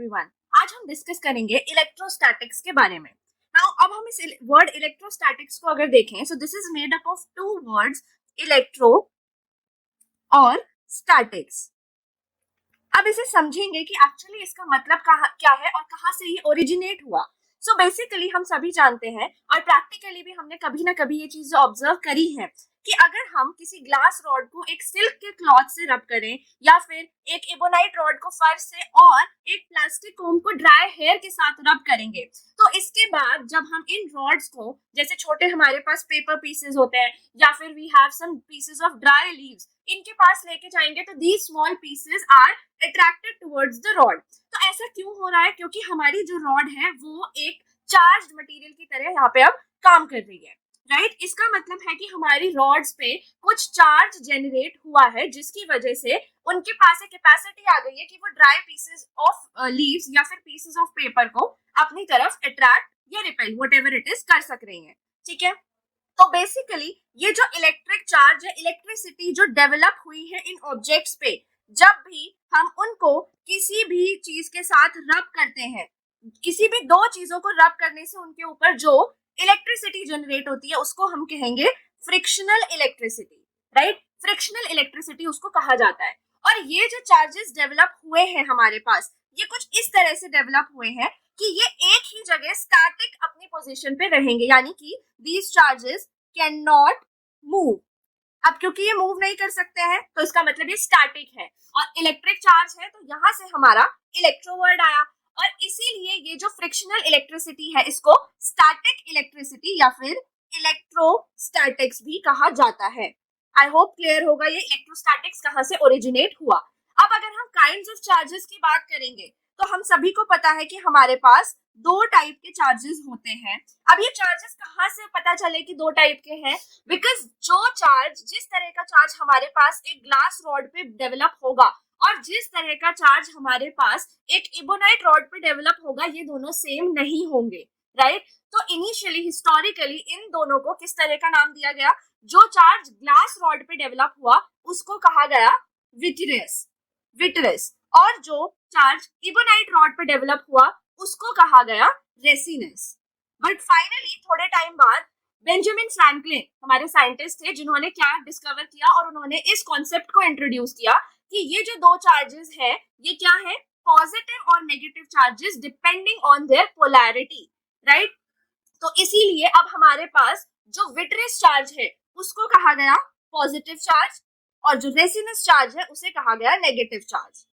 Everyone, आज हम discuss करेंगे इलेक्ट्रोस्टैटिक्स के बारे में। नाउ अब हम इस वर्ड इलेक्ट्रोस्टैटिक्स को अगर देखें, so this is made up of two words, electro और स्टैटिक्स। अब इसे समझेंगे कि एक्चुअली इसका मतलब क्या है और कहाँ से ये ओरिजिनेट हुआ। सो बेसिकली हम सभी जानते हैं और प्रैक्टिकली भी हमने कभी ना कभी ये चीज ऑब्जर्व करी है कि अगर हम किसी ग्लास रॉड को एक सिल्क के क्लॉथ से रब करें या फिर एक एबोनाइट रॉड को फर्श से और एक प्लास्टिक कोम को ड्राई हेयर के साथ रब करेंगे, तो इसके बाद जब हम इन रॉड्स को, जैसे छोटे हमारे पास पेपर पीसेस होते हैं या फिर we have some pieces of dry leaves, इनके पास लेके जाएंगे तो these small pieces are attracted towards the rod. तो ऐसा क्यों हो रहा है? क्योंकि हमारी जो रॉड है वो एक चार्ज्ड मटेरियल की तरह यहाँ पे अब काम कर रही है, राइट? इसका मतलब है कि हमारी रॉड्स पे कुछ चार्ज जनरेट हुआ है जिसकी वजह से उनके पास एक कैपेसिटी आ गई है कि वो ड्राई पीसेस ऑफ लीव्स या फिर पीसेस ऑफ पेपर को अपनी तरफ अट्रैक्ट या रिपेल व्हाटएवर इट इज कर सक रही है। ठीक है, तो बेसिकली ये जो इलेक्ट्रिक चार्ज है, इलेक्ट्रिसिटी जो डेवलप हुई है इन ऑब्जेक्ट्स पे, जब भी हम उनको किसी भी चीज के साथ रब करते हैं, किसी भी दो चीजों को रब करने से उनके ऊपर जो इलेक्ट्रिसिटी जनरेट होती है उसको हम कहेंगे frictional electricity, right? Frictional electricity उसको कहा जाता है। और ये जो चार्जेस डेवलप हुए हैं हमारे पास, ये कुछ इस तरह से डेवलप हुए हैं कि ये एक ही जगह स्टैटिक अपनी पोजीशन पे रहेंगे, यानी कि these charges can not move. अब क्योंकि ये मूव नहीं कर सकते हैं तो इसका मतलब ये स्टैटिक है, और इलेक्ट्रिक चार्ज है तो यहाँ से हमारा इलेक्ट्रो वर्ड आया, और इसीलिए ये जो फ्रिक्शनल इलेक्ट्रिसिटी है इसको स्टैटिक इलेक्ट्रिसिटी या फिर इलेक्ट्रोस्टैटिक्स भी कहा जाता है। आई होप क्लियर होगा ये इलेक्ट्रोस्टैटिक्स कहाँ से ओरिजिनेट हुआ। अब अगर हम काइंड्स ऑफ चार्जेस की बात करेंगे तो हम सभी को पता है कि हमारे पास दो टाइप के चार्जेस होते हैं। अब ये चार्जेस कहाँ से पता चले कि दो टाइप के हैं? बिकॉज जो चार्ज, जिस तरह का चार्ज हमारे पास एक ग्लास रॉड पे डेवलप होगा और जिस तरह का चार्ज हमारे पास एक इबोनाइट रॉड पे डेवलप होगा, ये दोनों सेम नहीं होंगे, राइट? तो इनिशियली हिस्टोरिकली इन दोनों को किस तरह का नाम दिया गया? जो चार्ज ग्लास रॉड पे डेवलप हुआ उसको कहा गया विट्रस, और जो चार्ज इबोनाइट रॉड पे डेवलप हुआ उसको कहा गया रेसिनस। बट फाइनली थोड़े टाइम बाद बेंजामिन फ्रैंकलिन हमारे साइंटिस्ट थे जिन्होंने क्या डिस्कवर किया, और उन्होंने इस कॉन्सेप्ट को इंट्रोड्यूस किया कि ये जो दो चार्जेस है ये क्या है? पॉजिटिव और negative charges depending on their polarity, right? तो इसीलिए अब हमारे पास जो विट्रस चार्ज है उसको कहा गया पॉजिटिव चार्ज, और जो रेसिनस चार्ज है उसे कहा गया नेगेटिव चार्ज।